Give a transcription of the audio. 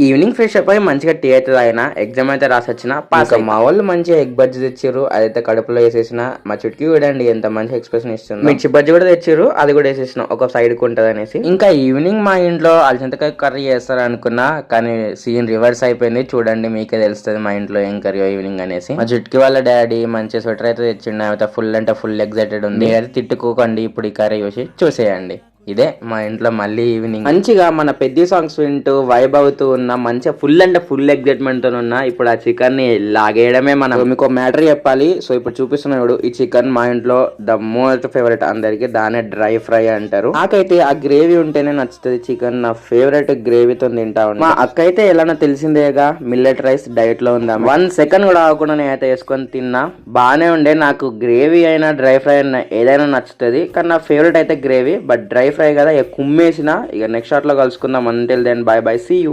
Evening fresh up అయి మంచిగా tea అయితే తాగిన, ఎగ్జామ్ అయితే రాసొచ్చిన పాస్. మా వాళ్ళు మంచిగా ఎగ్ బజ్జీ తెచ్చారు, అదైతే కడుపులో వేసేసిన. మా చుట్టుకి చూడండి ఎంత మంచి ఎక్స్ప్రెషన్ ఇస్తుంది. మిర్చి బజ్జీ కూడా తెచ్చారు, అది కూడా వేసేసిన ఒక సైడ్ కు ఉంటది అనేసి. ఇంకా ఈవినింగ్ మా ఇంట్లో అలసంతకాయ కర్రీ చేస్తారు అనుకున్నా, కానీ సీన్ రివర్స్ అయిపోయింది. చూడండి మీకే తెలుస్తుంది మా ఇంట్లో ఏం కర్రీ ఈవినింగ్ అనేసి. మా చుట్టుకి వాళ్ళ డాడీ మంచి స్వెటర్ అయితే తెచ్చిండు, అయితే ఫుల్ అంటే ఫుల్ ఎగ్జైటెడ్ ఉంది. మీరైతే తిట్టుకోకండి, ఇప్పుడు ఈ కర్రీ చూసేయండి. ఇదే మా ఇంట్లో మళ్ళీ ఈవినింగ్ మంచిగా మన పెద్ద సాంగ్స్ వింటూ వైబ్ అవుతూ ఉన్న మంచిగా ఫుల్ అంటే ఫుల్ ఎగ్జైట్మెంట్ తో ఉన్నా. ఇప్పుడు ఆ చికెన్ ని లాగేయడమే. మనం మీకు మ్యాటర్ చెప్పాలి. సో ఇప్పుడు చూపిస్తున్నాడు ఈ చికెన్ మా ఇంట్లో ద మోస్ట్ ఫేవరెట్ అందరికి, దానే డ్రై ఫ్రై అంటారు. నాకైతే ఆ గ్రేవీ ఉంటేనే నచ్చుతుంది. చికెన్ నా ఫేవరెట్ గ్రేవీతో తింటా ఉన్నా. మా అక్క అయితే ఎలానో తెలిసిందేగా, మిల్లెట్ రైస్ డైట్ లో ఉందా. 1 సెకండ్ కూడా ఆగకుండా నేనైతే వేసుకొని తిన్నా, బానే ఉండే. నాకు గ్రేవీ అయినా డ్రై ఫ్రై అయినా ఏదైనా నచ్చుతుంది, కానీ నా ఫేవరెట్ అయితే గ్రేవీ. బట్ డ్రై ఫ్రై కదా, ఇక కుమ్మేసిన. ఇక నెక్స్ట్ షాట్ లో కలుసుకుందాం. Until then bye bye, see you.